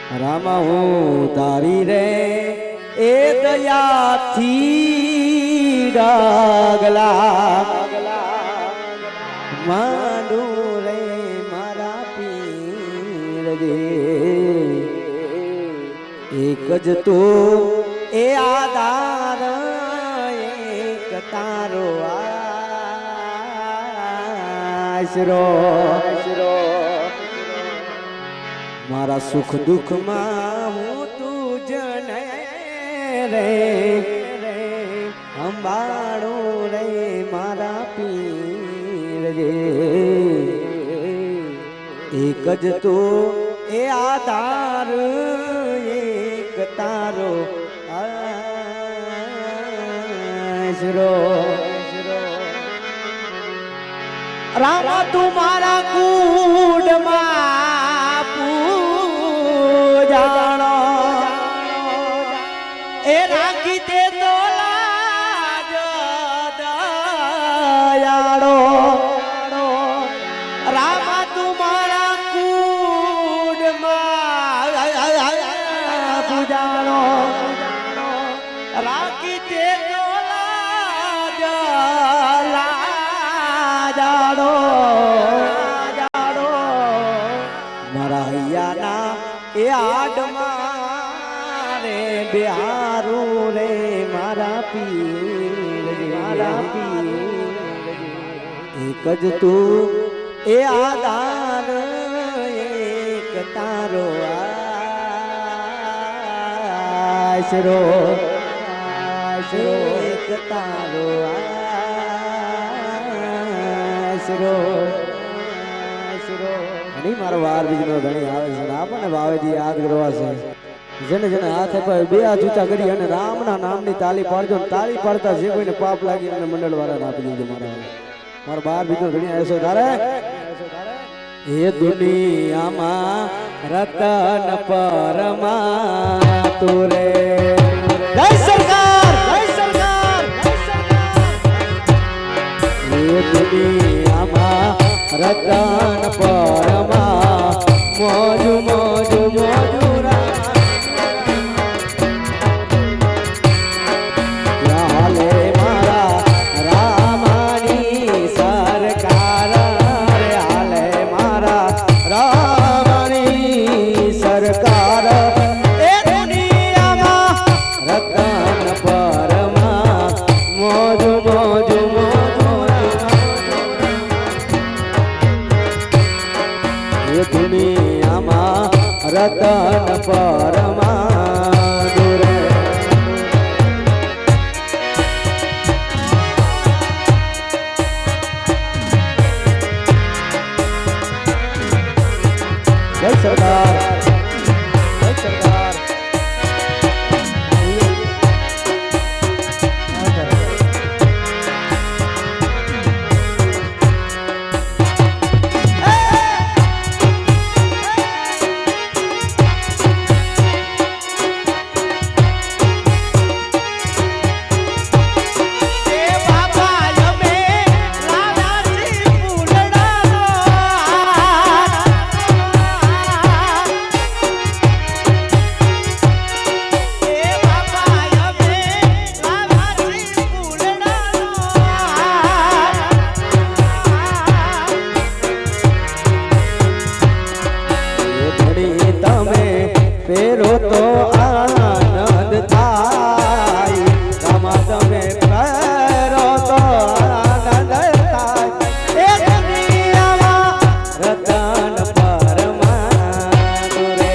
રામા હું તારી રે એ દયાથી ડાગલા માંડું રે મારા પીર રે એક જ તો એ આધાર એક તારો આશરો મારા સુખ દુઃખ માં હું તું જને રે અંબાડું રે મારા પીર રે એક જ તો એ આધાર એક તારો આશરો રામા તું મારા કુંડમાં પૂજાણો એ રાખી દે તો લાજ દયાળો રામા તું મારા કુંડમાં પૂજાણો રાખી દે તો લાજાડો મારા હૈયાના એ આડમાં રે બિહારું રે મારા પીર એક જ તું એ આધાર એક તારો આશરો એક તારો આશરો અને મારો વાર બીજનો ઘણી આવે છે આપણને ભાવેથી યાદ કરવા છે જેને જેને હાથે પર બે હાથ ઊંચા કરી અને રામના નામની તાલી પાડજો તાલી પાડતા જે કોઈને પાપ લાગી અને મંડળ વાળાને આપી દેજો મારો બાર બીજનો ઘણી આવે છે તારે એ દુનિયામાં રતન પરમાં તુરે જય સરકાર એ દુનિયામાં રતન પરમાં મોજુ મોજુ મોજુ હાલે મારા રામાની સરકાર રે હાલે મારા રામાની સરકાર એ દુનિયામાં રતન પરમાં મોજુ મોજુ દુનિયામાં રતન પરમાં દુરે જય સરદાર જય સરદાર પેરો તો આનંદ થાય રામા તમે પેરો તો આનંદ થાય એ દુનિયામાં રતન પરમાં રે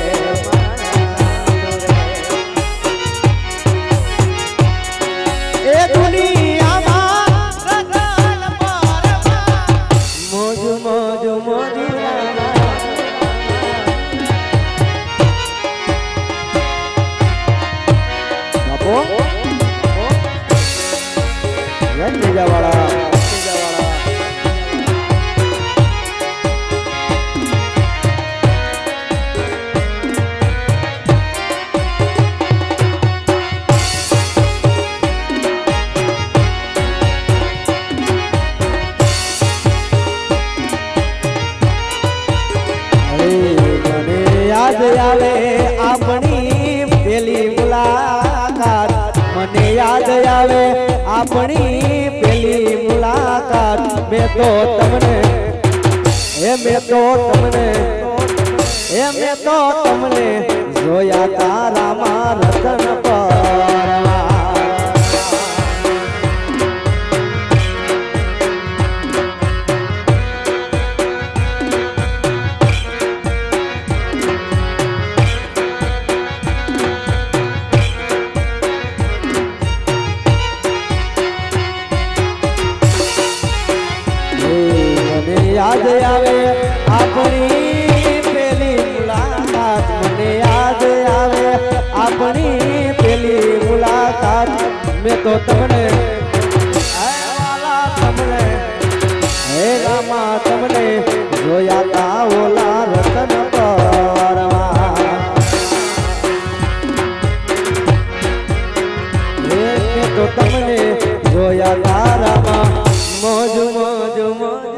એ દુનિયામાં રતન પરમાં મોજુ મોજુ મોજુ વાળા યાદ આવે આવે આપણી પેલી મુલાકાત મેં તો તમને મેં તો તમને જોયા તારામાં રતન પરવા યાદ આવે આપણી પેલી મુલાકાત મને યાદ આવે આપણી પેલી મુલાકાત મેં તો તમને હે રામા તમને જોયા તા ઓલા રતન પરવા મેં તો તમને જોયા તારામાં મોજ મોજ મોજ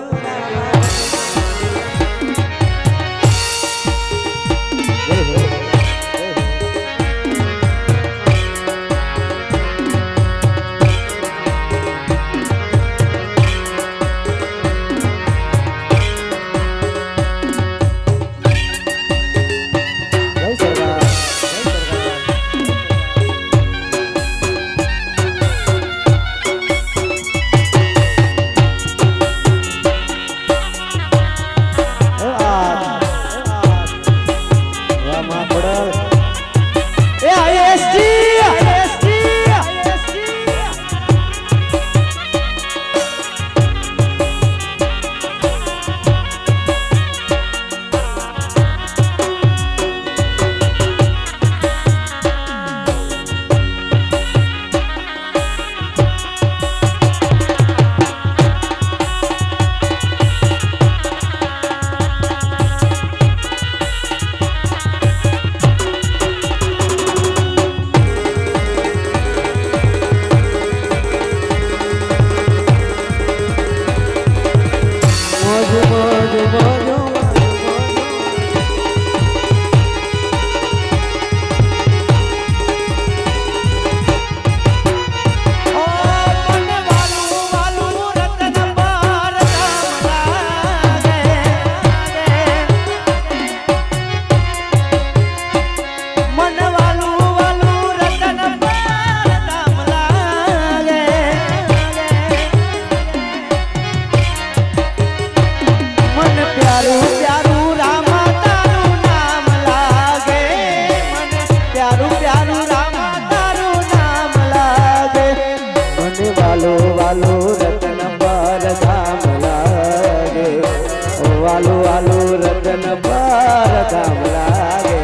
વાલો વાલો રતન પર ધામ લાગે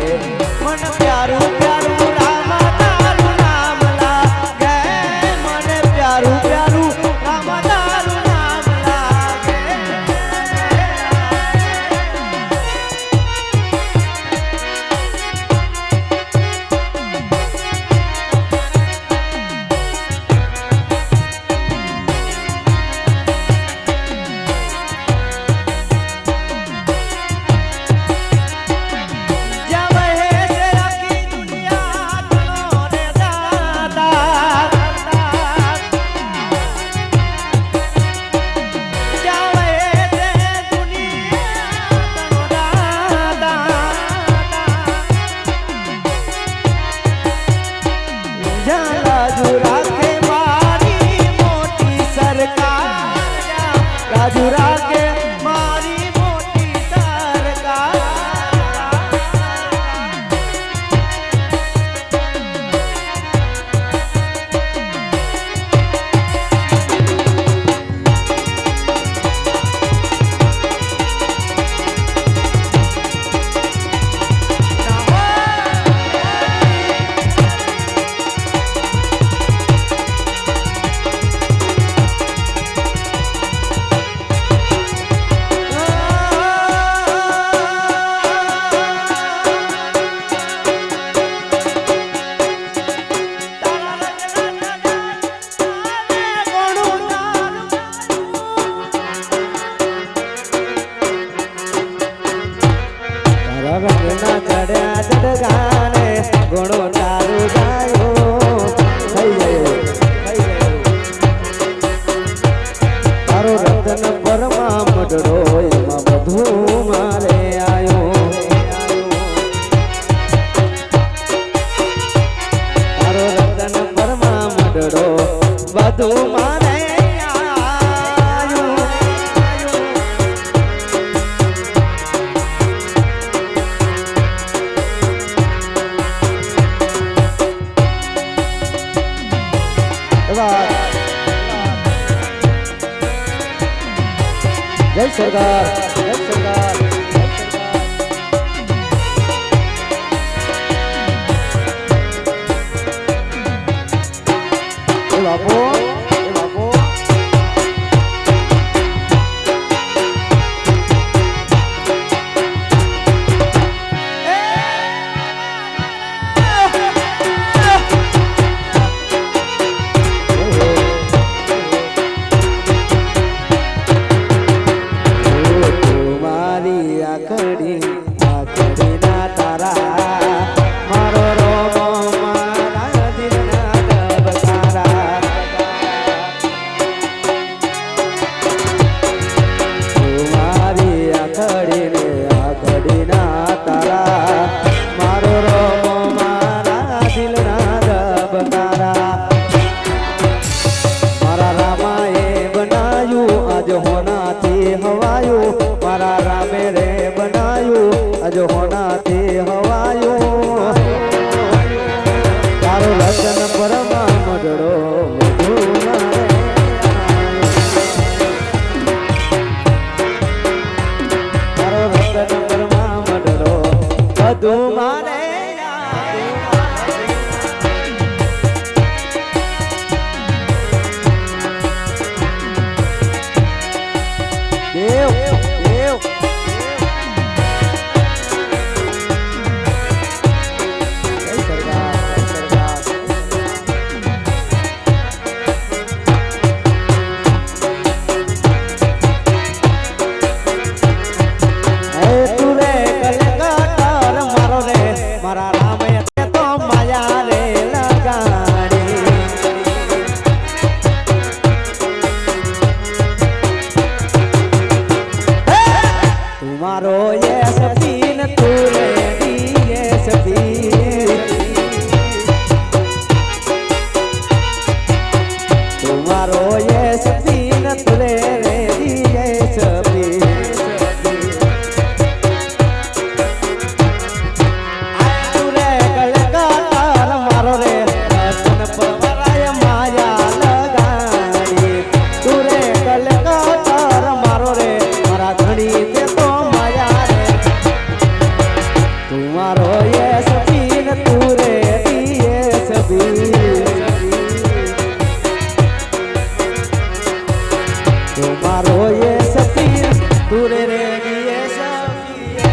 મન પ્યારું પ્યારું રામા તારું નામ લાગે મને પ્યારું પ્યારું રામા તારું નામ લાગે રાજુ રાખે મારી મોટી સરકાર રંગના ચડ્યા ચડગાને ગુણો તારું ગાયો થઈ ગયો બધું મારે આયું. જય સરકાર, જય સરકાર. બાપુ બાપુ મારી આખડી ના તારા મારો રોમો મારા દિલના ધબકારા. મારી આખડી ના તારા મારો રોમો મારા દિલના ધબકારા. મારા રામાએ બનાયું આજ હોનાથી હવાયું. મારા રામે રે બનાયું આજ હોનાથી હવાયું. તારો રતન પરમાં મડડો વધુ મારે તારો રતન પરમાં મડડો વધુ મારે દેવ દેવ. મારા રામે તો માયા રે લગાડી. તુમારો યસ પીન તુરે યસ પીન. તુમારો યસ પીન તુરે યસ પીન. તુમારો યસ પીન તુરે યસ પીન. તુમારો યસ પીન તુરે રે યસ પીન.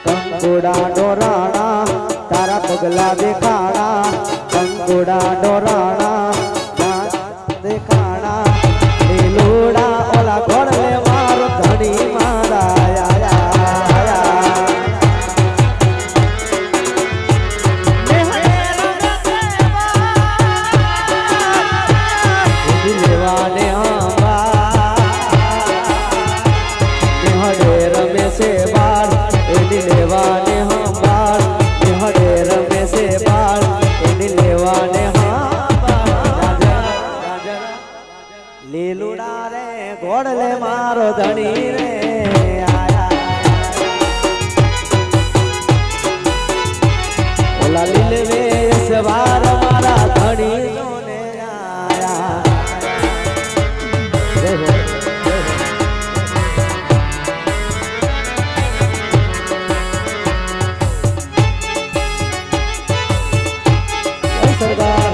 કંકુડા ડોરાણા તારા પગલા દેખાણા. કંકુડા ડોરાણા દેખાણા. લીલુડા ઓલા ઘોડે મારો ધણી મારા લેવાને રમેશે બાળ એની લેવાને હંભાળ. હડે રમેશે બાળ એની લેવાને લીલુડા રે ઘોડલે મારો ધણી રે ઓલા લીલવે સવાર મારા ધણી જોને આયા. સરકાર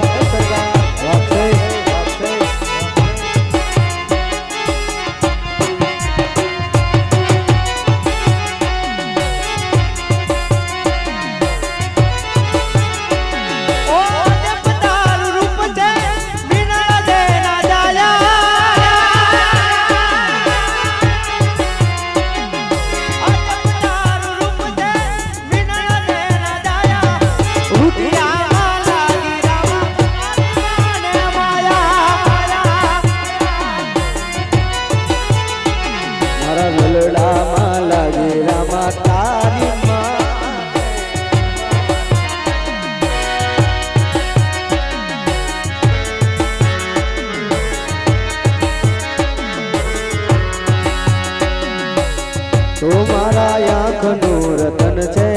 તું મારા આંખનું રતન છે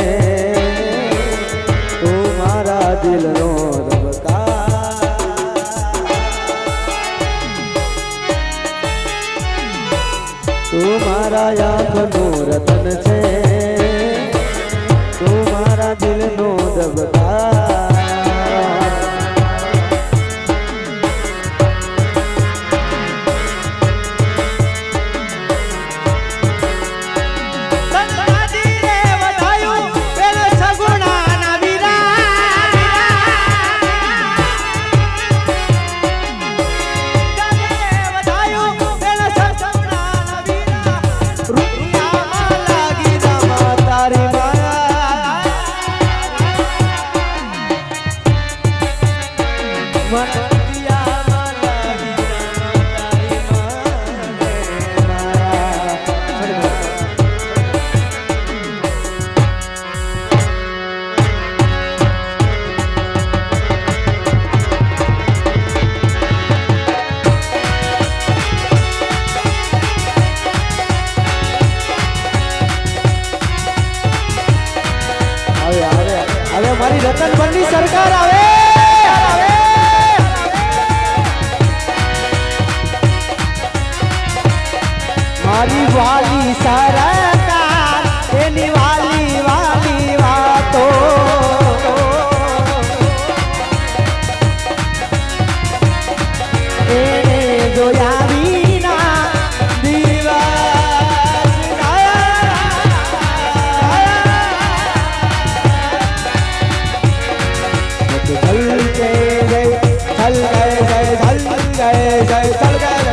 તું મારા દિલનો ધબકાર તું મારા આંખનું રતન છે તું મારા દિલનો ધબકાર મારી રતનપરની સરકાર આવે મારી વાલી સરકાર એની વાલી વાલી વાતો એને જોયા વિના જય ચલ ગયે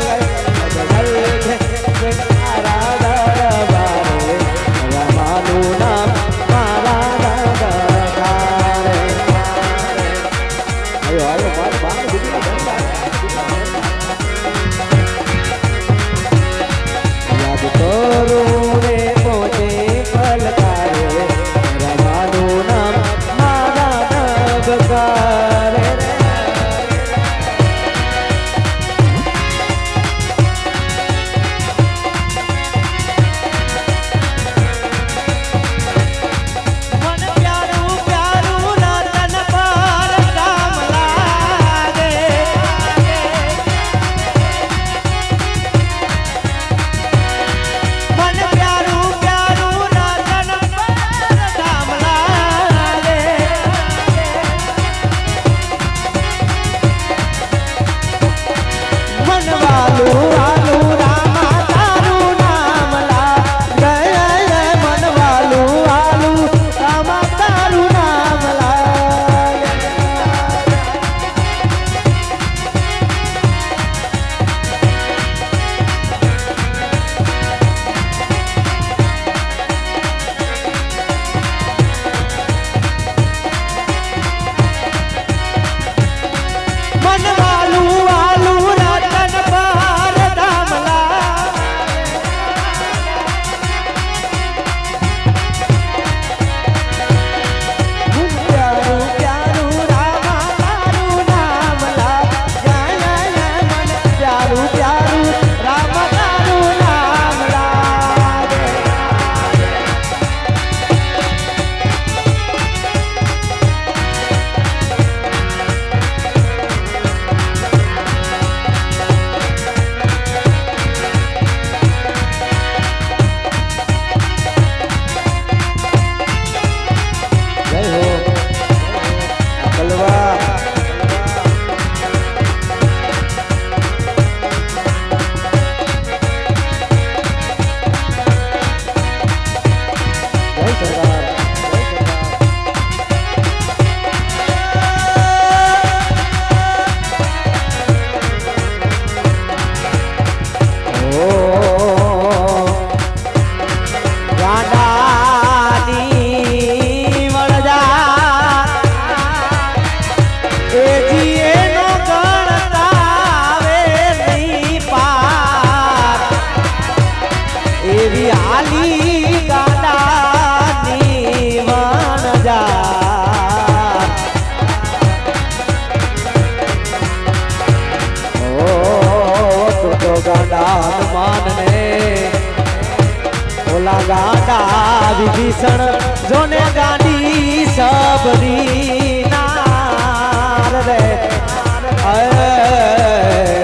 ઓલા ગાંડા વિભીષણ જોને ગાંડી સબરી નાર રે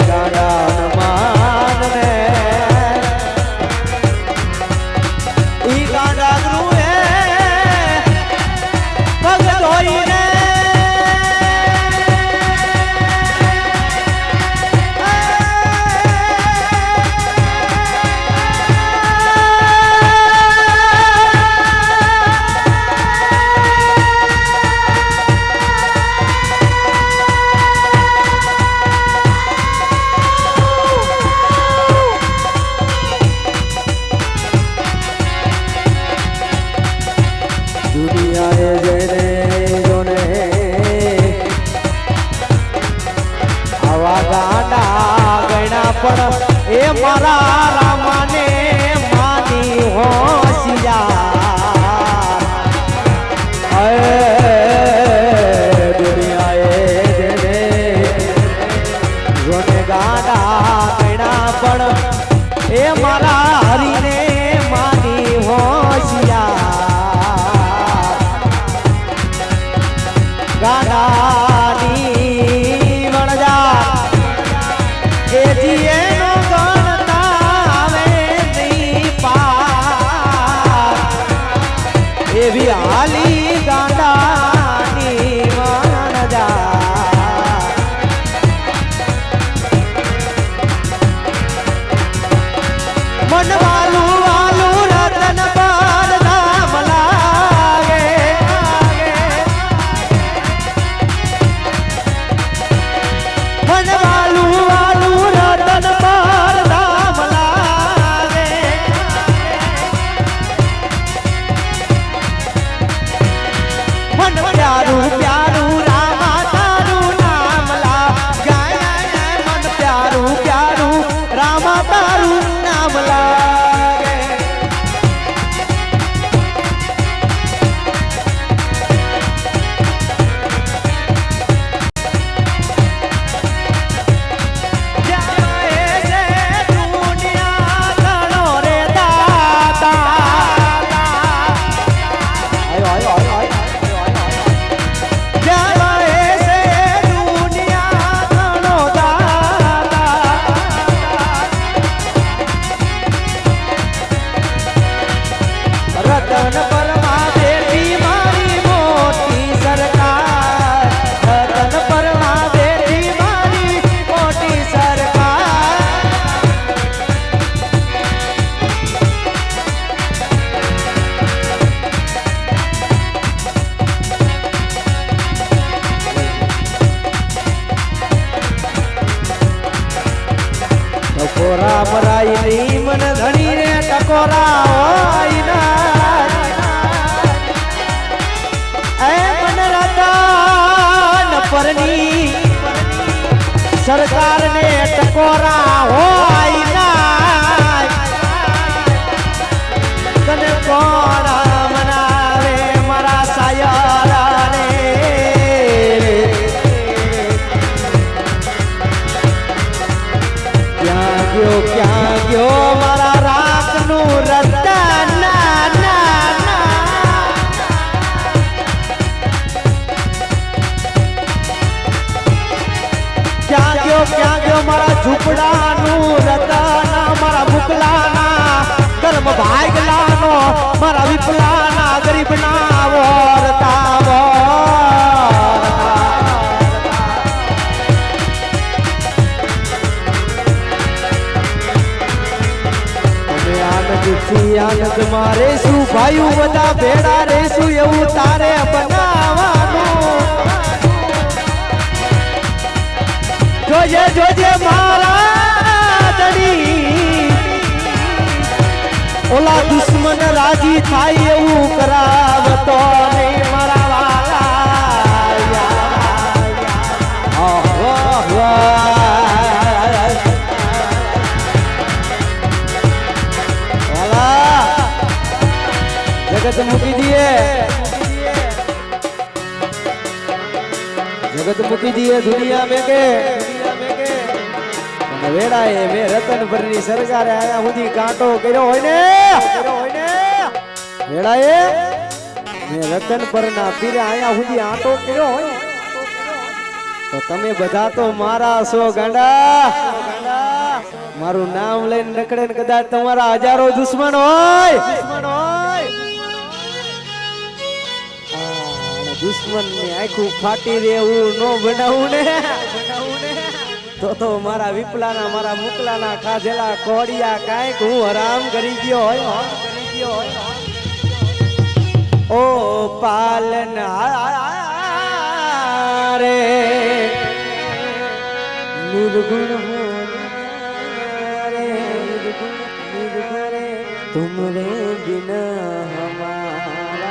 ગાંડા માન ને ઈ ગાંડા ગૃહે પગ ધોઈને એ મારા રામાને માની હોશિયાર દુનિયાએ જેને જોને ગાડા ગણા પણ એ મારા હરીને માની હોશિયાર ગાડાની વણજા એ જીએ એવી હાલી ગાંડાની માનજા મન વાલું વાલું રતન પર ધામ લાગે મન વાલું વાલું રતન પર ધામ લાગે મન પ્યારું પ્યારું રામા તારું નામ લાગે મન પ્યારું પ્યારું રામા તારું નામ લાગે દુનિયા ઘણો રે દાતા આયો આયો આયો રતન પરમાં બેઠી મારી મોટી સરકાર રતન પરમાં બેઠી મારી મોટી સરકાર ટકોરા મરાઈ મન ધણી રે ટકોરા હોય પરની સરકાર ને ટકોરા હોય ના તને કોણ મનાવે મારા સાયરા ને ક્યાં ગયો મારા રાખનું રતન ક્યાં ગયો મારા ઝૂંપડાનું રતન મારા ભૂકલાના કર્મ ભાગલાનો મારા વિપલાના ગરીબના વરતાવો અમે આનંદથી આનંદ મારે શું ભાઈઓ બધા ભેડા રેશું એવું તારે બનાવવાનું જોજે જોજે મારા દડી ઓલા દુશ્મન રાજી થાય એવું કરાવતો નહીં મારા વાલા જગત મૂકી દીએ જગત મૂકી દીએ દુનિયા में के વેળાએ મે રતન ભરની સરકારે આયા સુધી કાંટો કર્યો હોય ને હેડાએ મેં રતન પરના પીરે આયા સુધી આટો કર્યો હોય તો તમે બધા તો મારા છો ગાંડા. મારું નામ લઈને નકડે ને કદાચ તમારા હજારો દુશ્મન હોય દુશ્મન ની આંખું ફાટી રે એવું નો બનાવું ને તો મારા વિપલાના મારા મુકલાના ખાધેલા કોડિયા કાંઈક હું હરામ કરી ગયો હોય. ઓ પાલના રે નિર્ગુણ રે તુમરે બિના હમારા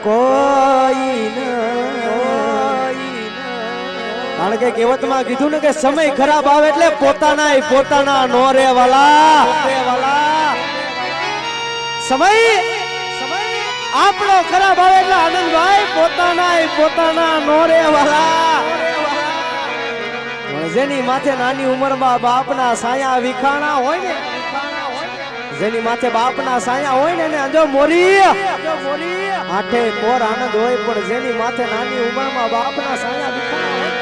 કોઈ કારણ કે કહેવતમાં કીધું ને કે સમય ખરાબ આવે એટલે પોતાના નો રે વાલા. સમય આપણો ખરાબ આવે એટલે આનંદભાઈ પોતાના નો રે વાલા. જેની માથે નાની ઉંમરમાં બાપના સાયા વિખાણા હોય ને જેની માથે બાપના સાયા હોય ને અંજો મોરી આઠે કોર આનંદ હોય પણ જેની માથે નાની ઉંમરમાં બાપના સાયા વિખાણા હોય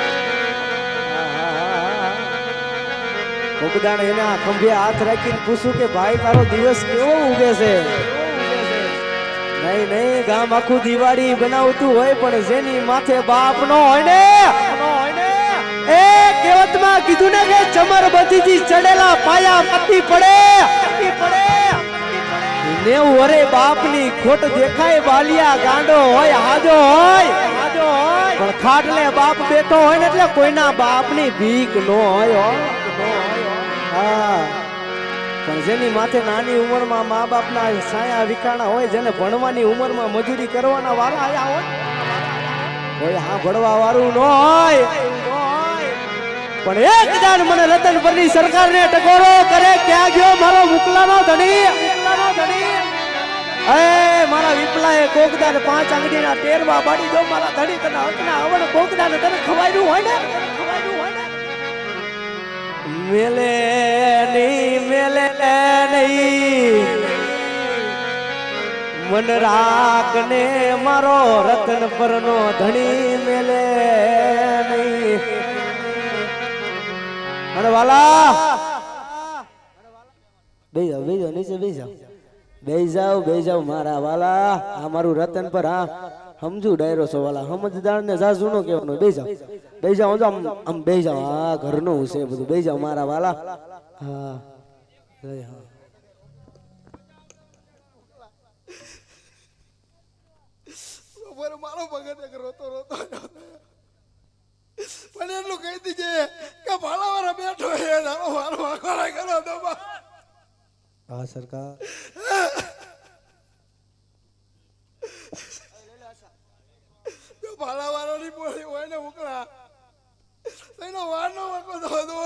કોકદાણ એના ખંભે હાથ રાખીને પૂછું કે ભાઈ તારો દિવસ કેવો ઉગે છે. નહીં ગામ આખું દિવાળી બનાવતું હોય પણ જેની માથે બાપ નો હોય ને એ કહેવતમાં કીધું ને કે ચમર બધીથી ચડેલા પાયા પતી પડે 90 વરે બાપની ખોટ દેખાય બાલિયા ગાંડો હોય હાજો હોય પણ ખાટલે બાપ બેઠો હોય ને એટલે કોઈના બાપની ભીખ નો હોય. હા પણ જેની માથે નાની ઉંમરમાં મા બાપના સાયા વિખાણા હોય જેને ભણવાની ઉંમરમાં મજૂરી કરવાના વાળા આયા હોય કોઈ હા ભણવા વાળું ન હોય પણ એક દાન મને રતનપરની સરકારને ટકોરો કરે ક્યાં ગયો મારો મુકલાનો ધણી એ મારા વિપલાએ કોકદાન 5 આંગળીના ટેરવા બાડી દો મારા ધણી તને હકના આવડ કોકદાન તને ખવાયું હોય ને મેલે નહીં મન રાખને મારો રતન પરનો ધણી મેલે નહીં. અને વાલા બે જાવ મારા વાલા આ મારું રતન પર હા સમજુ ડાયરો છો વાલા સમજદાર ને જાજુ નો કહેવાનો. બે જાવ આમ બે જાવ હા ઘરનું છે બધું બે જાવ મારા વાલા. હા મારો ભગત રોતો પણ એટલું કહી દીજે કે ભાલાવાળા બેઠો હે તારો મારો વાકોડા કરો તો હા સરકાર જો ભાલાવાળો ની બોલી હોય ને ઉકળા એનો વાનો વાકો દો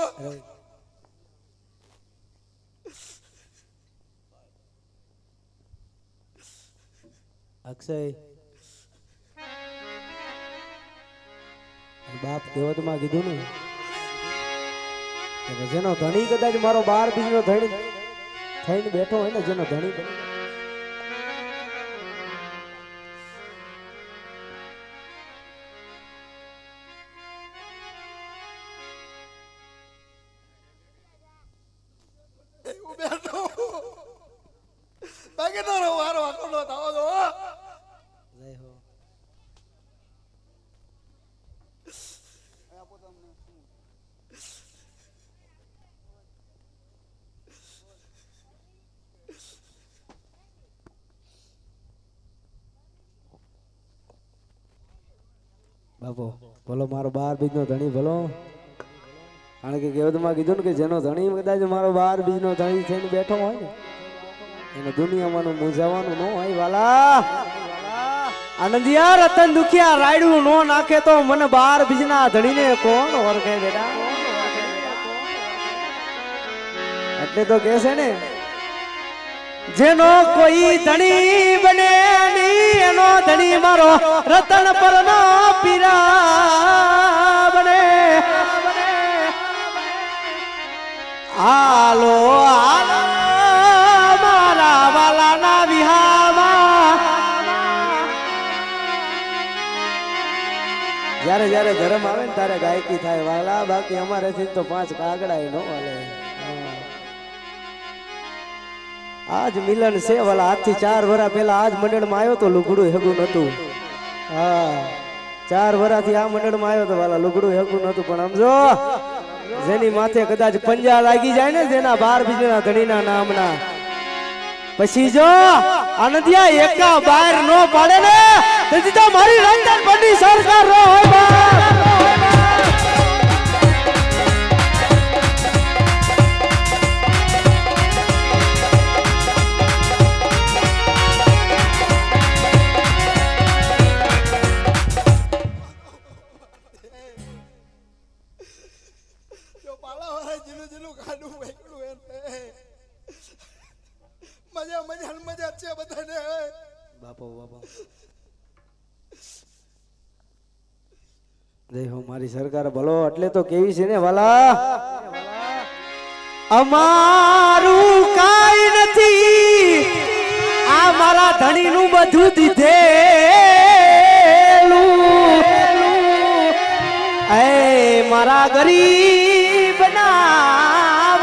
અક્ષય બાપ કહેવતમાં કીધું ને જેનો ધણી કદાચ મારો 12 બીજનો ધણી થઈને બેઠો હોય ને જેનો ધણી બેઠો બાકી તો વારો વાકોડો થાવો દો. બાપો બોલો મારો 12 બીજનો ધણી બોલો કારણ કે કહેવતમાં કીધું ને કે જેનો ધણી કદાચ મારો 12 બીજનો ધણી થઈને બેઠો હોય ને એને દુનિયામાં મૂંઝાવાનું ન હોય વાલા. આનંદિયા રતન દુખિયા રાયડું નો નાખે તો મને 12 બીજના ધણીને કોણ ઓળખે બેટા. એટલે તો કે છે ને જેનો કોઈ ધણી બને નહીં એનો ધણી મારો રતન પરનો પીરા બને. હાલો મારા જ્યારે જ્યારે ધર્મ આવે ને ત્યારે ગાયકી થાય વાલા, બાકી અમારેથી તો 5 કાગડા નો હાલે. આજ મિલન છે વાલા, આજથી 4 વર્ષ પહેલા આજ મંડળમાં આવ્યો તો લુગડું હેગું નતું. હા 4 વર્ષથી આ મંડળમાં આવ્યો તો વાલા, લુગડું હેગું નતું. પણ સમજો જેની માથે કદાચ પંજા લાગી જાય ને, જેના 12 બીજના ધણીના નામના, પછી જો આનંદિયા એકા બહાર નો પાડે ને, તેથી તો મારી રંજન પરની સરકાર નો હોય બાપ. જો પાલાવાળા જીલું જીલું કાઢું વેકડું એને મજા મજા મજા છે બધાને. બાપો બાપો જય હો મારી સરકાર ભલો. એટલે તો કેવી છે ને વાલા, અમારું કાઈ નથી, આ મારા ધણીનું બધું દીધેલું. એ મારા ગરીબના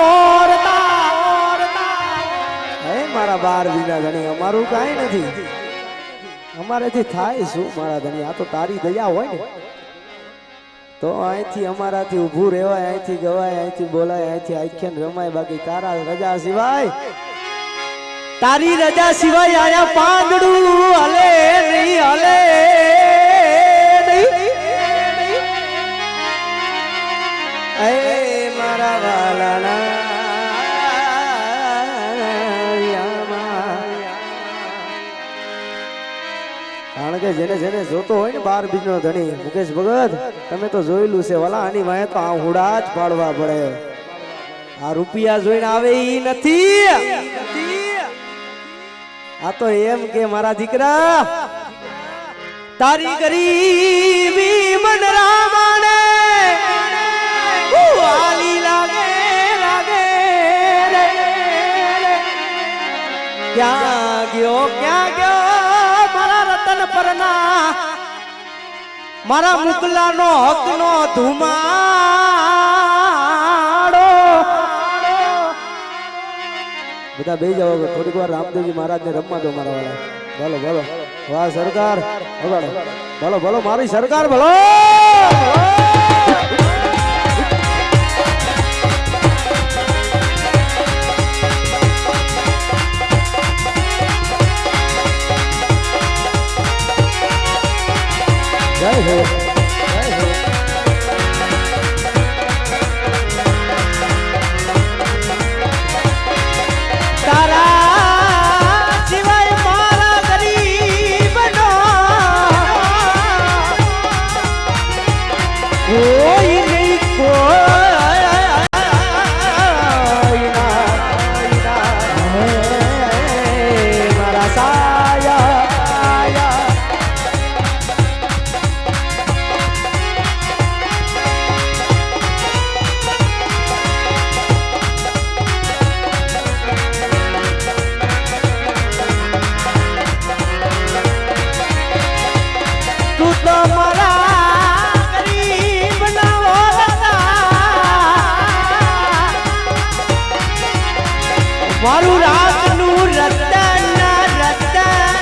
વોરતા, એ મારા 12 વીઘા ધણી, અમારું કાઈ નથી. અમારેથી થાય શું મારા ધણી? આ તો તારી દયા હોય ને, તો અહીંથી અમારાથી ઊભું રહેવાય, અહીંથી ગવાય, અહીંથી બોલાય, અહીંથી આખ્યાન રમાય. બાકી તારા રજા સિવાય, તારી રજા સિવાય આયા પાંદડું હલે નહીં, હલે નહીં. એ મારા વાલાના કારણ કે જેને જેને જોતો હોય ને 12 બીજનો ધણી, મુકેશ ભગત તમે તો જોયેલું છે વાલા, આની વાંહે તો આહુડા જ પાડવા પડે. આ રૂપિયા જોઈને આવે ઈ નથી. આ તો એમ કે મારા દીકરા, તારી ગરીબી મન રામાને વાલી લાગે લાગે. ક્યાં ગયો મારા રતન પરના, મારા મુકલાનો હકનો ધુમાડો. બધા બેસી જાવ, થોડીક વાર રામદેવજી મહારાજને રમવા દો મારા વાળા. બોલો બોલો, વાહ સરકાર બોલો બોલો બોલો, મારી સરકાર બોલો. જય હો, જય હો. તારા સિવાય મારા ગરીબનો કોઈ નહીં, કોઈ મારા સાયા. મારું રાતનું રતન રતન,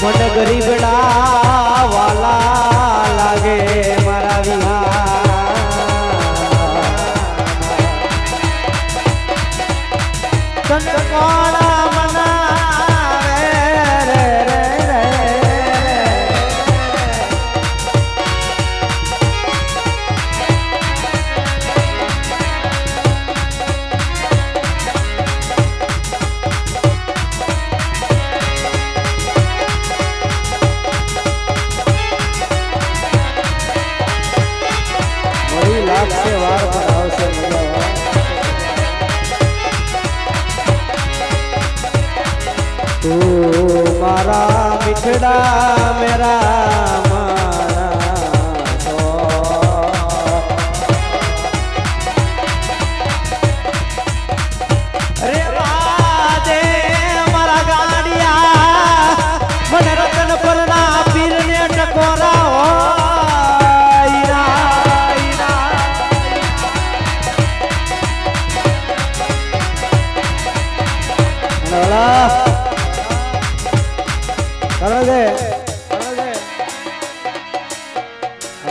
મન ગરીબડા વાલા લાગે મારા વિહા. કંટકોણા મનાવે રે રે રે. वारा मिठड़ा मेरा माना तो रे बाजे मारा गाड़िया मन रतन परना पीर ने टकोरा हो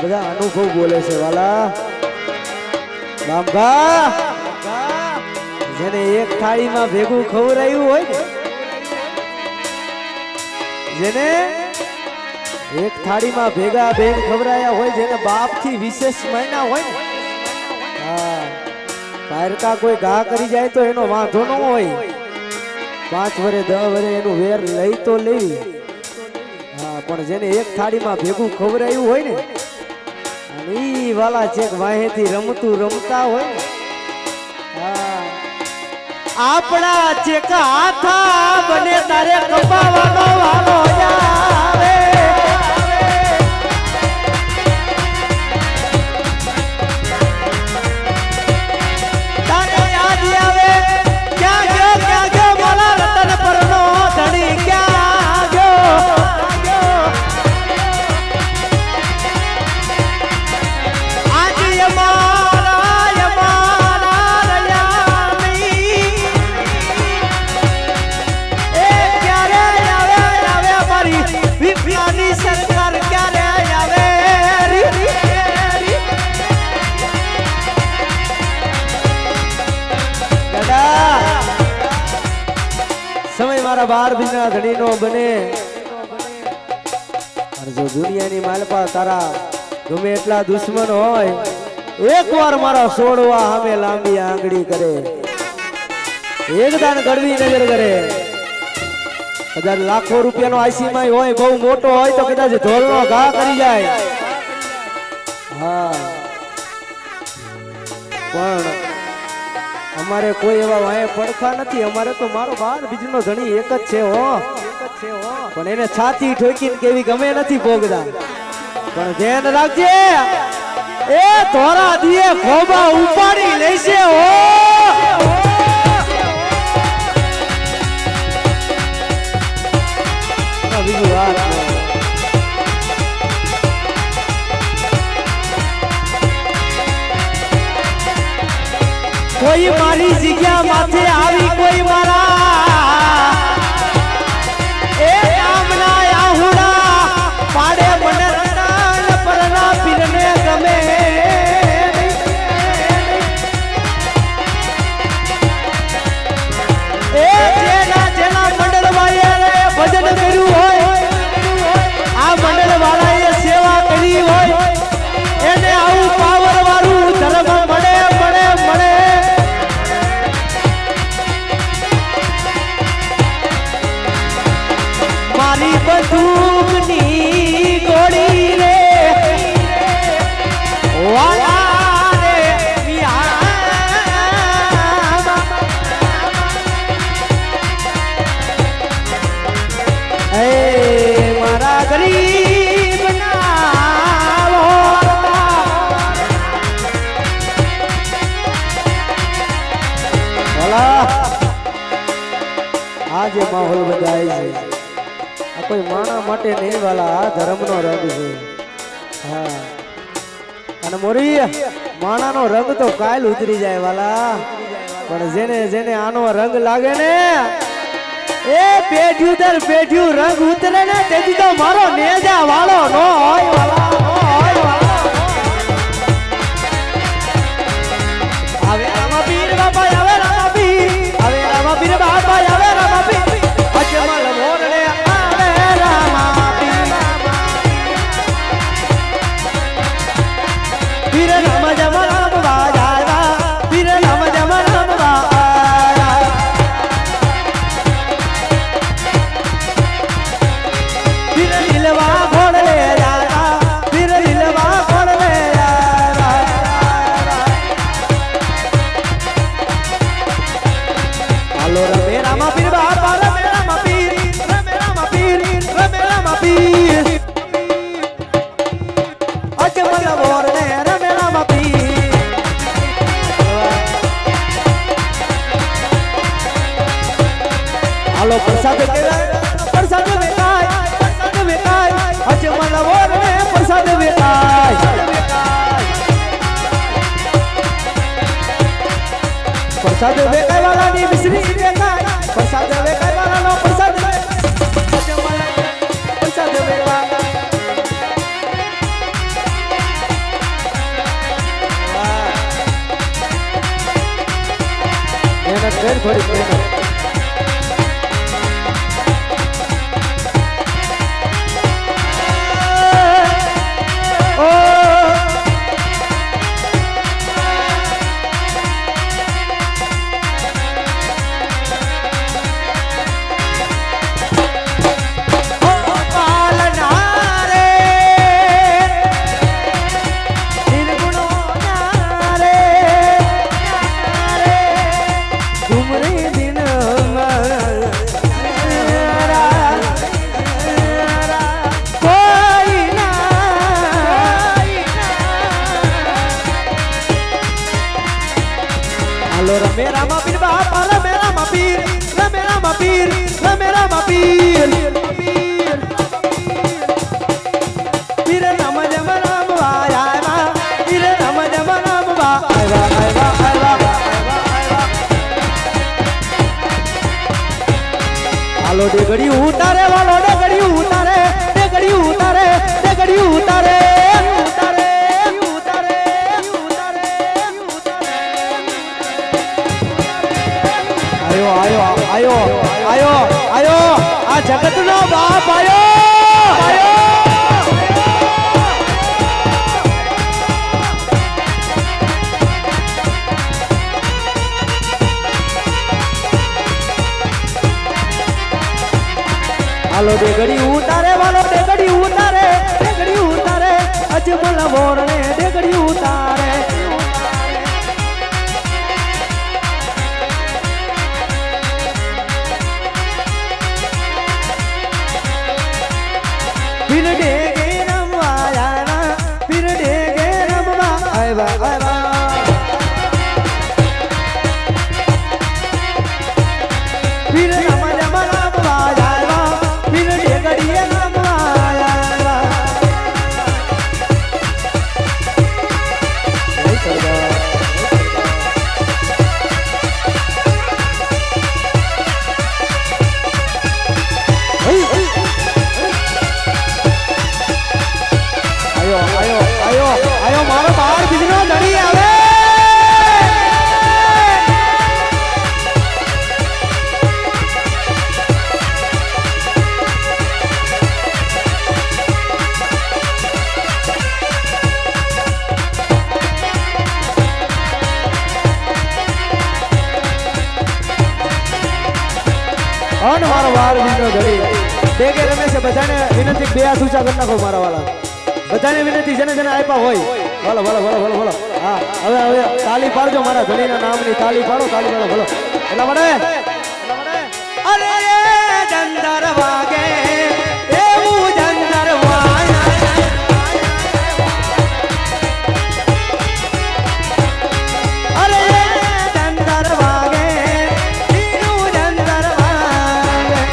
બધા અનુભવ બોલે છે વાલા બાબા જેને એક થાળીમાં ભેગું ખવરાયું હોય ને જેને એક થાળીમાં ભેગા ભેગ ખવરાયા હોય જેને બાપથી વિશેષ મહિના હોય ને હા પારકા કોઈ ઘા કરી જાય તો એનો વાંધો ન હોય 5 વર્ષે 10 વર્ષે એનું વેર લઈ તો લેવી હા પણ જેને એક થાળીમાં ભેગું ખવરાયું હોય ને અને ઈ વાલા ચેક વાહેથી રમતું રમતા હોય ને હા આપણા ચેક હાથા બને તારે કપાવાનો વાલો આવે તારે યાદ આવે ક્યાં ગયો બોલા રતન પરનો ધણી ક્યાં ગયો આજે અમારા રયાની એ ક્યારે આવે મારી વિપ્યાની સરકાર ક્યારે આવે સમય મારા 12 બીજના ધણીનો બને અને જો દુનિયાની માલપા તારા ગમે એટલા દુશ્મન હોય એકવાર મારા છોડવા સામે લાંબી આંગળી કરે એકદાન ગળવી નજર કરે કદાચ લાખો રૂપિયાનો આઈસીમાં હોય બહુ મોટો હોય તો કદાચ ઢોલનો ઘા કરી જાય હા પણ અમારે કોઈ એવા વાય પડખા નથી અમારે તો મારો 12 બીજનો ધણી એક જ છે હો પણ એને છાતી ઠોકીને કેવી ગમે નથી ભોગદા પણ ધ્યાન રાખજે એ ધોરા દીએ ખોબા ઉપાડી લેશે હો બીજું વાત કોઈ મારી જગ્યા માથે આવી કોઈ મારા એ આમના આહુડા પાડે મને રતન પરના પીરને ગમે એ જેના મંડળ વાળાએ ભજન કર્યું હોય આ મંડળ વાળાએ સેવા કરી હોય એને આવું પાવર વાળું ધર્મ મળે મળે મળે મારી બંદૂકની ગોળી રે વાલા રે એ મારા ગરીબ ના વાલા આજે માહોલ બધાય છે કોઈ માણા માટે નહીં વાલા આ ધર્મનો રંગ છે હા અને મોરી માણાનો રંગ તો કાલ ઉતરી જાય વાલા પણ જેને જેને આનો રંગ લાગે ને એ પેઢ્યું દર પેઢ્યું રંગ ઉતરે ને તેથી તો મારો નેજા વાળો નો હોય વાલા નો હોય વાલા આવે રામા પીર બાપા આવે રામા પીર આવે રામા પીર બાપા આવે રામા પીર અજમલ મોરને પીર રામ જમ રામ બાજા પીર રામ જમ રામ બાજા પીર દિલવા ઘોડ લે જાતા प्रसाद वेकाय वालानी मिश्री वेकाय प्रसाद वेकाय वालानो प्रसाद प्रसाद वेकाय मेहनत कर थोड़ी मेहनत मेरा मपीर बापा रे मेरा मपीर रे मेरा मपीर रे मेरा मपीर पीर राम जम राम आया वा पीर राम जम राम वा आया आया आया आलो डेगड़ी उतारे वालो डेगड़ी उतारे डेगड़ी उतारे डेगड़ी उतारे आयो आयो आयो आयो आ जगत नो बाप आयो आयो आलो डेगड़ी उतारे वालो डेगड़ी उतारे अजमल बोरने डेगड़ी उतारे फिर डेगे रम आया ना फिर डेगे रम आया आया फिर रम जम राम आया फिर डेगड़ी रम आया आयो मारो बाहर बिजनो धड़ी आवे और मारो बाहर बिजनो धड़ी देखे रमेश बचाने विनती बे हाथ ऊंचा करना को मारा वाला बधाने विनती जने जने आप्या હોય બોલો બોલો બોલો બોલો બોલો હા હવે હવે તાલી પાડજો મારા ધણીના નામની તાલી પાડો તાલી પાડો બોલો એટલા મળે અરે જંદર વાગે એવું જંદર વાય અરે જંદર વાગે તીનું જંદર વાગે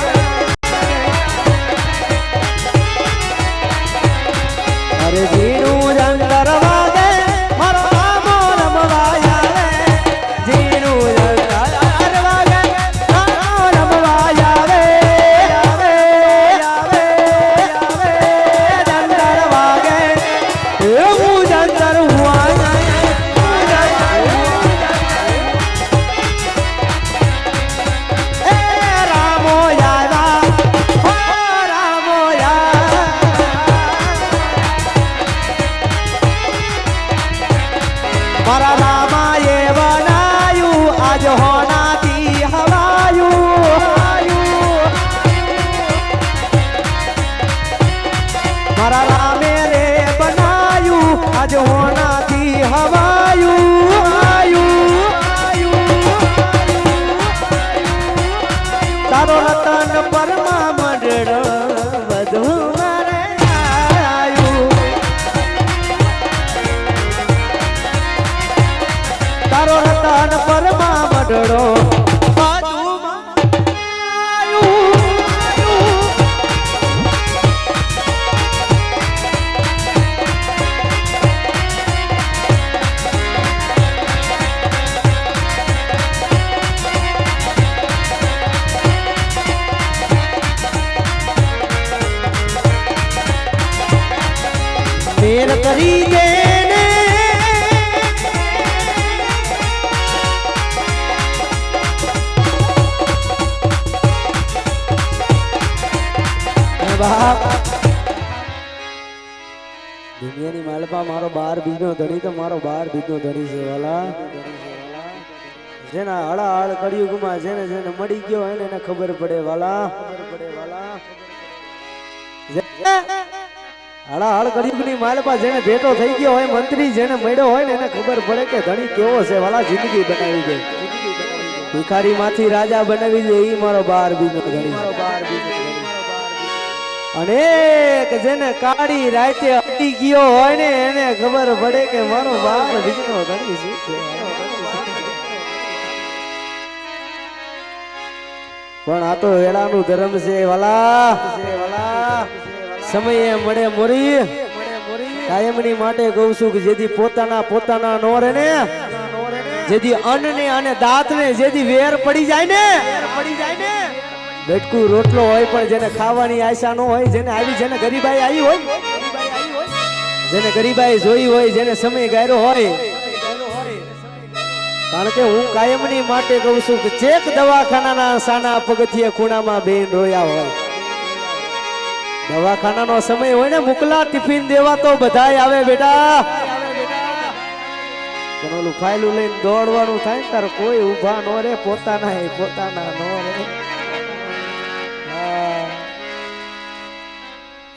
અરે જીનું જંદર વાગે મારો રામો રમવા આવે જીનું જંદર વાગે રામો રમવા આવે આવે આવે આવે જંદર વાગે એવું જંદર વાગે એ રામો આવ્યા રામો मारा रामा ये बनायू आज होना थी हवायू मारा रामे रे बनायू आज होना थी हवायू तारो रतन परमा मंडळ वधू मारे आयू तारो रतन परमा मंडळो કરી દે ને બાપ દુનિયાની માલપા મારો 12 બીજનો ધણી તો મારો 12 બીજનો ધણી છે વાલા જેના હળા હળ કળિયુગમાં જેને જેને મળી ગયો હોય ને એને ખબર પડે વાલા હળા હળ કળિયુગની માલપા જેને ભેટો થઈ ગયો હોય મંત્રી જેને મળ્યો હોય ને એને ખબર પડે કે ધણી કેવો છે વાલા જિંદગી બનાવી દે ભિખારી માંથી રાજા બનાવી દે ઈ મારો 12 બીજનો ધણી અનેક જેને કાળી રાતે અડી ગયો હોય ને એને ખબર પડે કે મારો 12 બીજનો ધણી શું છે પણ આ તો વેળાનું ધર્મ છે વાલા સમયે મળે મોરી કાયમની માટે કહું છું કે જેથી પોતાના નો રે ને જેથી અન્ન ને અને દાંત ને જેથી વેર પડી જાય ને બેટકું રોટલો હોય પણ જેને ખાવાની આશા ન હોય જેને આવી જેને ગરીબાઈ આવી હોય જેને ગરીબાઈ જોઈ હોય જેને સમય ગાયરો હોય કારણ કે હું કાયમની માટે કહું છું કે ચેક દવાખાનાના સાના પગથિયે ખૂણામાં બેન રોયા હોય દવાખાનાનો સમય હોય ને મુકલા ટિફિન દેવા તો બધાય આવે બેટા પણ ઓલું ફાઇલું લઈને દોડવાનું થાય ને તાર કોઈ ઊભા નો રે પોતાના નો રે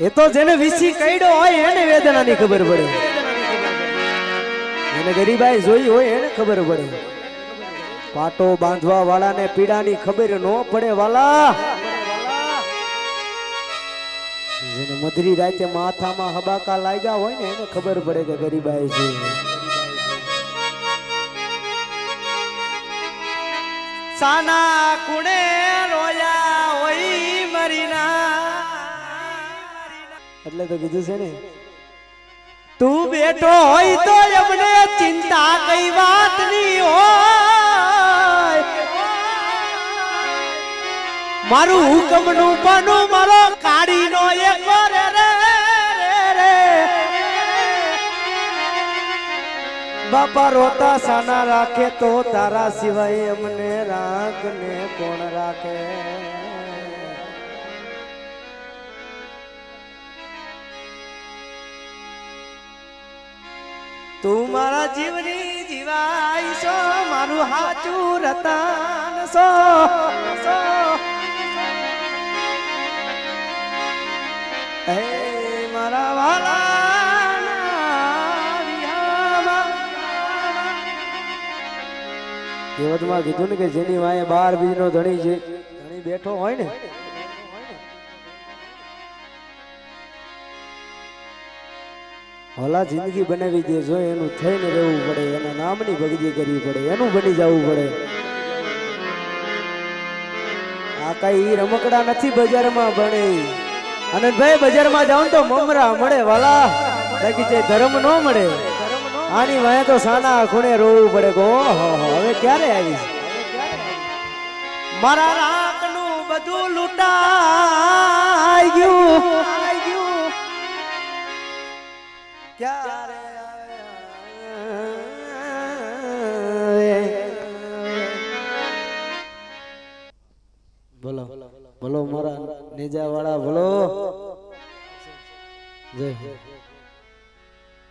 એ તો જેને વિસી કઈડો હોય એને વેદનાની ખબર પડે એને ગરીબાઈ જોઈ હોય એને ખબર પડે પાટો બાંધવા વાળાને પીડાની ખબર ન પડે વાલા જેને મધરી રાતે માથામાં હબાકા લાગ્યા હોય ને એને ખબર પડે કે ગરીબાઈ છે સાના કુણે રોયા હોય મરીના એટલે તો કીધું છે ને તું બેઠો હોય તો અમને ચિંતા કઈ વાતની હોય મારું હુકમનું પાનું મારો કાઢીનો એક રે બાપા રોતા સાના રાખે તો તારા સિવાય અમને રાખ ને કોણ રાખે તું મારા જીવની જીવાય છો મારું હાચું રતન સો હે મારા વાલા કહેવતમાં કીધું ને કે જેની વાંહે 12 બીજનો ધણી બેઠો હોય ને ભલા જિંદગી બનાવી દે જો એનું થઈને રહેવું પડે એના નામની ભગતી કરવી પડે એનું બની જવું પડે આ કઈ રમકડા નથી બજારમાં બને અને ભાઈ બજારમાં જાવ તો મમરા મળે વાલા બાકી જે ધર્મ ન મળે આની વાંહે તો સાના ખૂણે રોવું પડે ગો હવે ક્યારે આવી મારા રાખનું બધું લૂંટાઈ ગયું ક્યારે બોલો બોલો મારા નેજા વાળા બોલો જય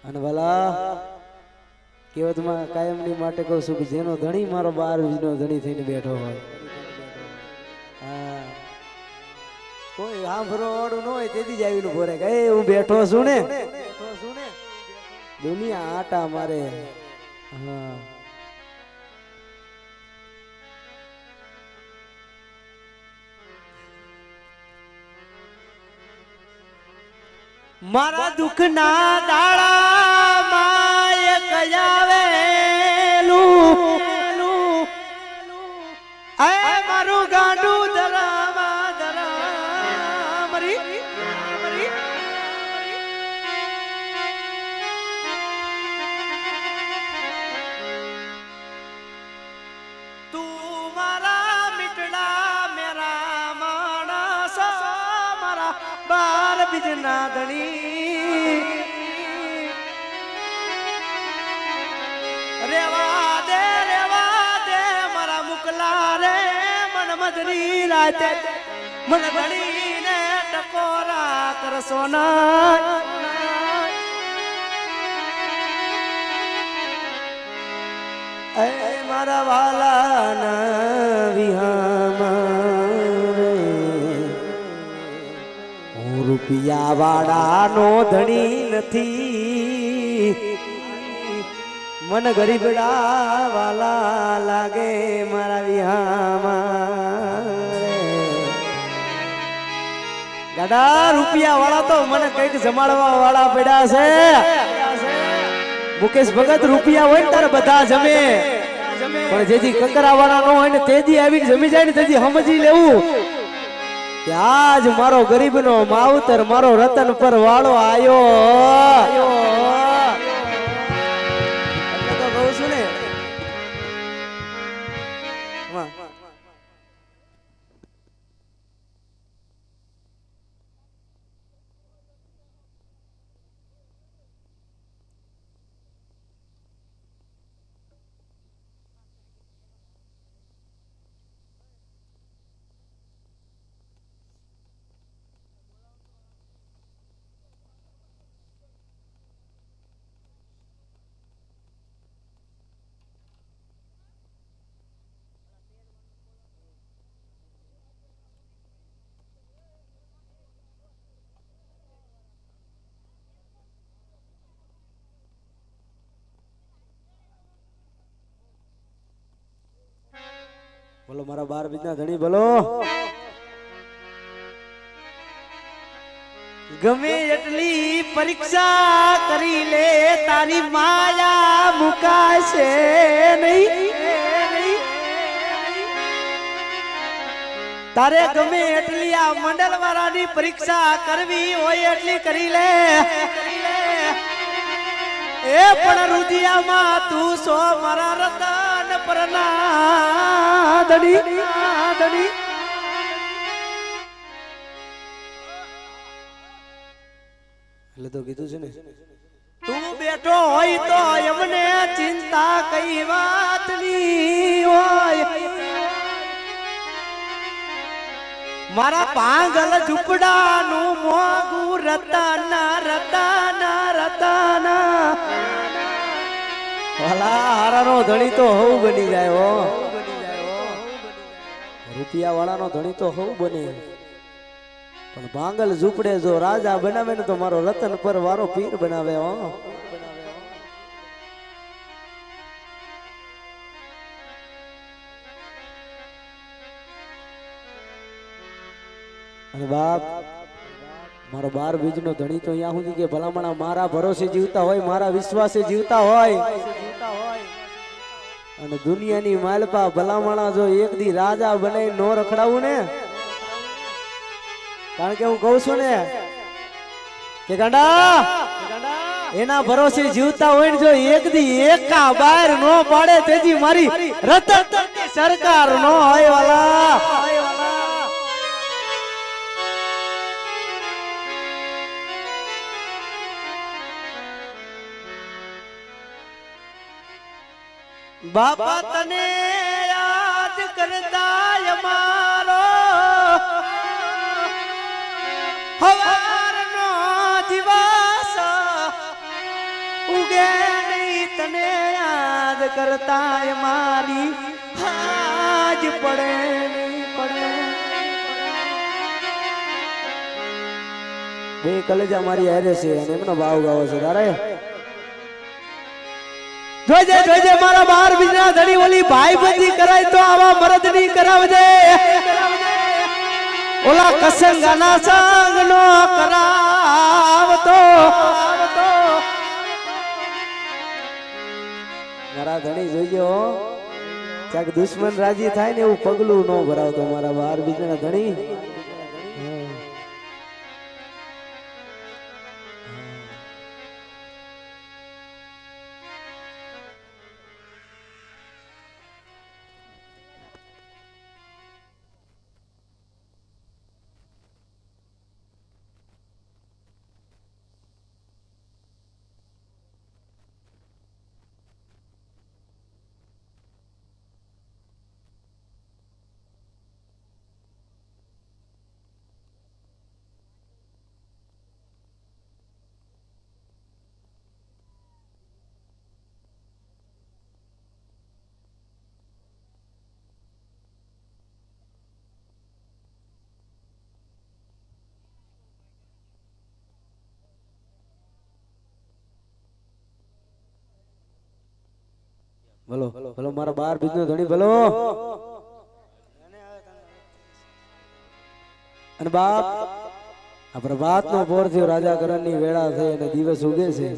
અને ભલા કેવતમાં કાયમની માટે કહું છું કે જેનો ધણી મારો 12 બીજનો ધણી થઈને બેઠો હોય કોઈ સાંભળો વાળું ન હોય તેથી જ આવીને ભોરે કે હું બેઠો છું ને દુનિયા આટા મારે હા મારા દુઃખ ના દાડા માં એક આવેલું એ મારું ગાંડું ધરામરી તું મારા મીઠડા મેરા માણસ મારા 12 બીજના ધણી રેવા દે મારા મુકલા રે મન મધરી રાતે મન ઘડીને ટકોરા કરશો ના મારા વાલાના વિહામાં હું રૂપિયા વાળાનો ધણી નથી મન ગરીબડા વાલા લાગે મારા વિહામાં દાદા રૂપિયા વાળા તો મને કઈક જમાડવા વાળા પડ્યા છે મુકેશ ભગત રૂપિયા હોય ને તારે બધા જમે પણ જેથી કંકરા વાળા નો હોય ને તેજી આવીને જમી જાય ને તેજી સમજી લેવું કે આજ મારો ગરીબ નો માવતર મારો રતન પર વાળો આયો એટલે તો કહું છું ને બોલો મારા 12 બીજના ધણી બોલો ગમે એટલી પરીક્ષા કરી લે તારી માયા મુકાશે નહીં તારે ગમે એટલી આ મંડળ વાળાની પરીક્ષા કરવી હોય એટલી કરી લે એ પણ રુદિયામાં તું સો મારા રતન પરના દડી એટલે તો કીધું છે ને તું બેઠો હોય તો એમને ચિંતા કઈ વાતની હોય મારા પાંગલ ઝૂપડાનું મોગું રતન વાલા હારાનો ધણી તો હોવ બની જાય હો રૂપિયા વાળાનો ધણી તો હોવ બને પણ ભાંગલ ઝૂપડે જો રાજા બનાવે ને તો મારો રતન પર વારો પીર બનાવે હો અને બાપ મારો 12 બીજનો ધણી તો અહીંયા સુધી કે ભલામણા મારા ભરોસે જીવતા હોય મારા વિશ્વાસે જીવતા હોય અને દુનિયાની માલપા ભલામણા જો એક દી રાજા બનાવી નો રખડાવું ને કારણ કે હું કહું છું ને કે ગાંડા એના ભરોસે જીવતા હોય ને જો એક દી એકા બહાર નો પાડે તેજી મારી રતન સરકાર નો હોય વાલા બાપા તને યાદ કરતા અમારો હવારનો દિવસ ઉગે નહીં તને યાદ કરતા અમારી હાજ પડે નહીં પડે બે કલેજા મારી હારે છે અને એમનો ભાવ ગાવો છે તારે જોજે મારા 12 બીજના ધણી ઓલી ભાઈબંધી કરાય તો આવા મરદ ની કરાવજે ઓલા કસંગાના સંગ નો કરાવતો મારા ધણી જોઈજો ચાક દુશ્મન રાજી થાય ને એવું પગલું નો ભરાવતો મારા 12 બીજના ધણી ભલો ભલો મારા 12 બીજનો ધણી ભલો. અને બાપ આ પ્રભાતનો પોર થયો, રાજા કરણની વેળા થઈ અને દિવસ ઉગે છે.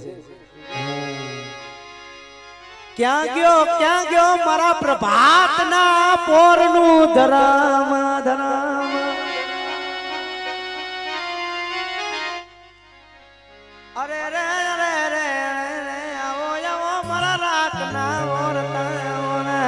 ક્યાં ગયો મારા પ્રભાતના પોરનું ધરામ ધરામ. અરે રે રે રે રે આવો આવો મારા રાખના ઓરતા ઓને.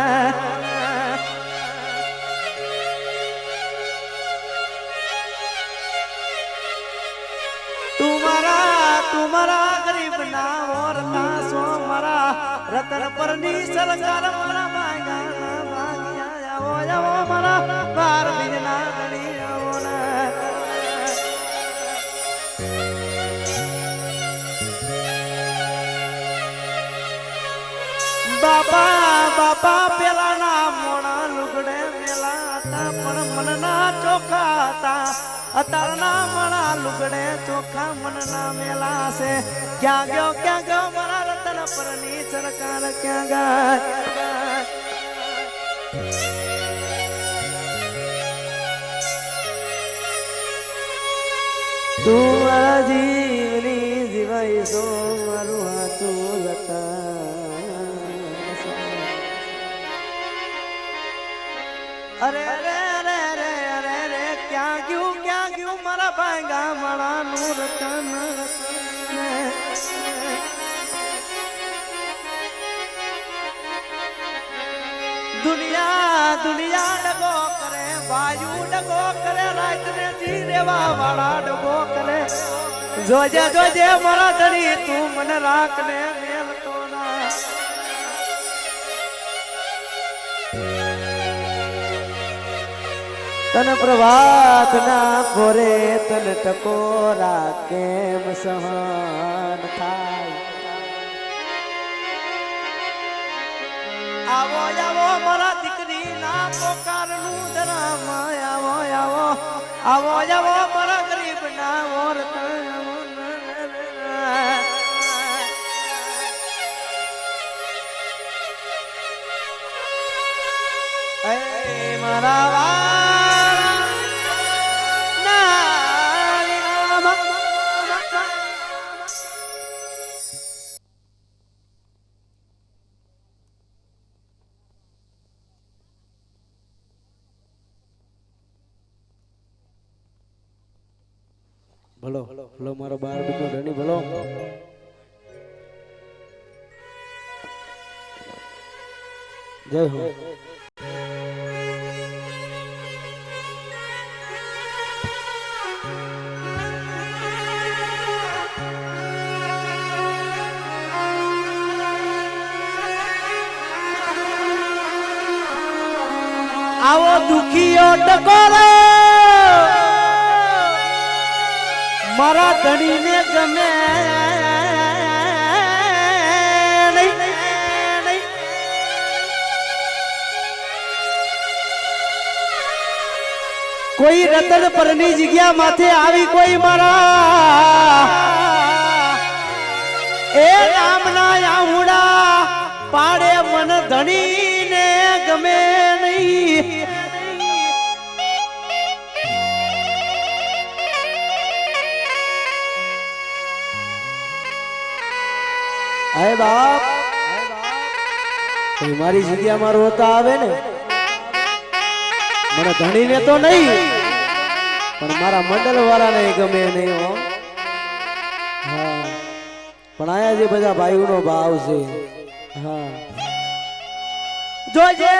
તુમારા ગરીબ ના ઓરતા સો મારા રતન પરની સરકાર મારા ભાગ્યા ભાગ્યા. આવો આવો મારા 12 બીજના ધણી આવો ને. બાપા પેલા ના મોણા લુગડે મેલા હતા પણ મનના ચોખા હતા. અતારના મોણા લુગડે ચોખા મનના મેલા છે. ક્યાં ગયો મારા રતન પરની સરકાર ક્યાં ગયા. તું મારા જીવની જીવાઈ સો મારું હાથું લતા. અરે રે રે રે રે રે ક્યાં ગયું મારા ભાંગા માળાનું રતન. દુનિયા ડગો કરે, વાયુ ડગો કરે, રાત ને જીરેવા વાળા ડગો કરે. જોજે મારા ધણી તું મને રાખ ને મેલતો ના. તન પ્રભાત ના પોરે તન ટકોરા કેમ સહન થાય. આવો મારા દીકરી ના પોકારનું ધરામ. આવો મારા ગરીબ ના ઓરતા. મારા ભલો ભલો મારો 12 બીજનો ધણી ભલો. જય હો. આવો દુખીઓ ડકોરો મારા ધણીને ગમે નહીં. કોઈ રતન પરની જગ્યા માથે આવી કોઈ મારા એ નામના આહુડા પાડે મન ધણીને ગમે નહીં. અરે બાપ કોઈ મારી જગ્યામાં રોતા આવે ને મને ધણીને તો નહીં પણ મારા મંડળ વાળાને ગમે નહીં હો. હા પણ આયા જે બધા ભાઈઓનો ભાવ છે. હા જોજે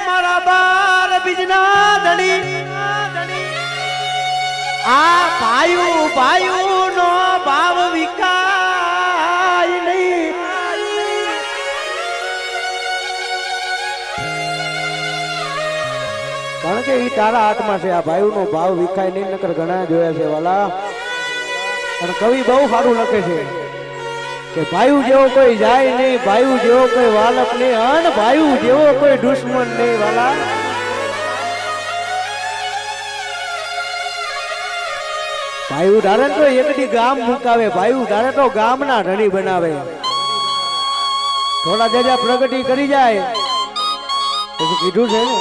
મારા 12 બીજના ધણી. આ ભાઈઓ નો ભાવ વિકાય નહીં. કારણ કે એ તારા હાથમાં છે. આ ભાઈઓ નો ભાવ વિકાય નહીં નકર ઘણા જોયા છે વાલા. અને કવિ બહુ સારું લખે છે કે ભાઈઓ જેવો કોઈ જાય નહીં, ભાઈઓ જેવો કોઈ વાલક નહીં, અને ભાઈઓ જેવો કોઈ દુશ્મન નહીં વાલા. ભાઈઓ ધારે તો એકડી ગામ મુકાવે, ભાઈઓ ધારે તો ગામના ધણી બનાવે. થોડા જજા પ્રગતિ કરી જાય પછી કીધું છે ને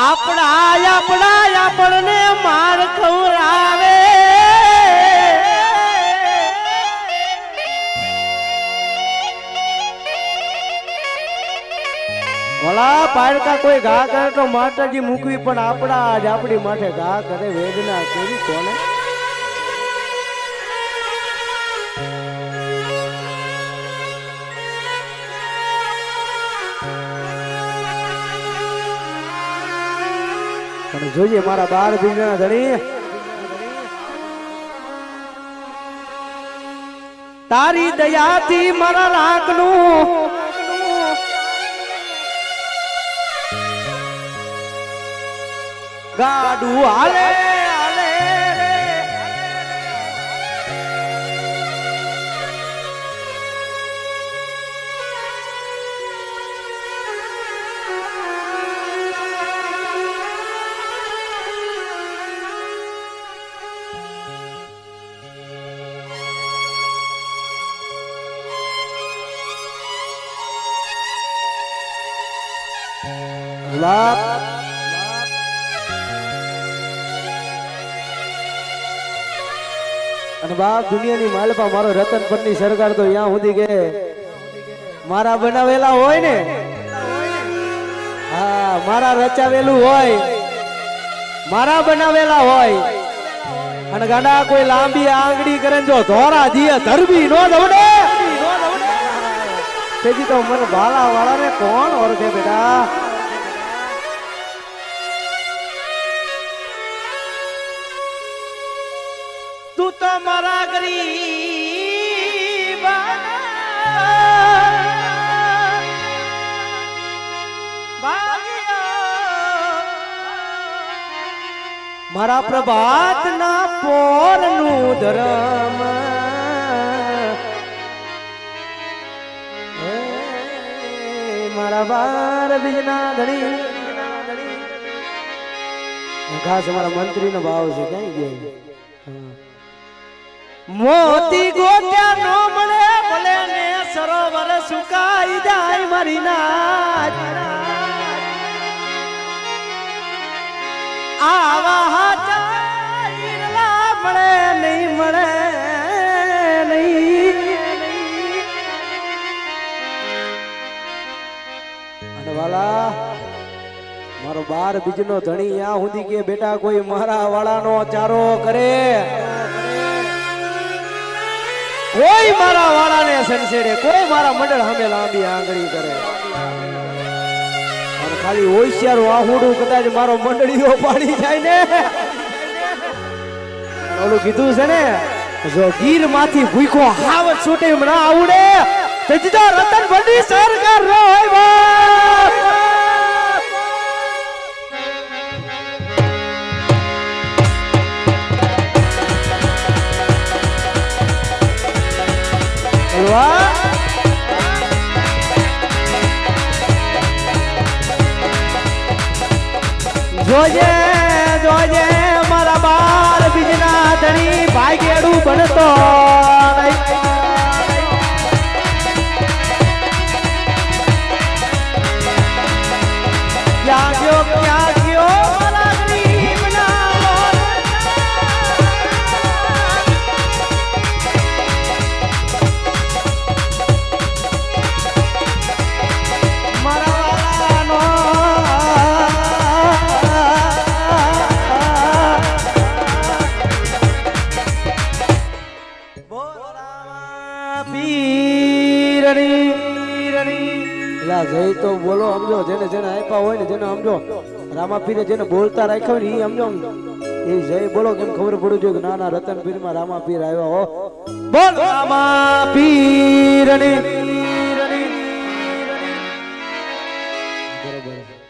આપણને માર ખવરાવે ભલા પાડકા કોઈ ઘા કરે તો માતાજી મૂકવી પણ આપણી માથે ઘા કરે વેદના કેવી કોને પણ જોઈએ મારા 12 બીજના ધણી તારી દયાથી મારા લાખનું ગાડું હાલે હાલે લાખ અને બાપ દુનિયાની માલપા મારો રતન પરની સરકાર તો અહીંયા સુધી કે મારા બનાવેલા હોય ને હા મારા રચાવેલું હોય મારા બનાવેલા હોય અને ગાડા કોઈ લાંબી આંગળી કરે જો ધોરા દીએ ધરબી નો દવડે તેથી તો મને ભાલા વાળાને કોણ ઓળખે બેટા તું તો મારા ગરીબ મારા પ્રભાત ના પોર નું ધર્મ મારા 12 બીજના ધણી ખાસ અમારા મંત્રી નો ભાવ છે ક્યાં ગયા મોતી ગોત્યા નો મળે ભલે ને સરોવર સુકાઈ જાય મારી નાચ આવા હાચા ઈરલા મળે નહીં અને વાલા મારો 12 બીજનો ધણી આ સુધી કે બેટા કોઈ મારા વાળાનો ચારો કરે કોઈ મારા વાળાને સંસેડે કોઈ મારા મંડળ સામે લાંબી આંગળી કરે અને ખાલી હોશિયાર વાહુડું કદાચ મારો મંડળીઓ પાડી જાય ને ઓલું કીધું છે ને જો ગીર માંથી ભૂખો હાવત છૂટે ના આવડે તો રતન ભંડી સરકાર નો હોય જોજે જોજે મારા 12 બીજના ધણી ભાગેડું બનતો ક્યાં ગયો મારા ગરીબના જય તો બોલો સમજો જેને જેને આપ્યા હોય ને જેને સમજો રામાપીરે જેને બોલતા રાખ્યો ને એ સમજો એ જય બોલો કેમ ખબર પડવું જોઈએ કે ના રતનપીર માં રામાપીર આવ્યા હો બોલ રામાપીર બરોબર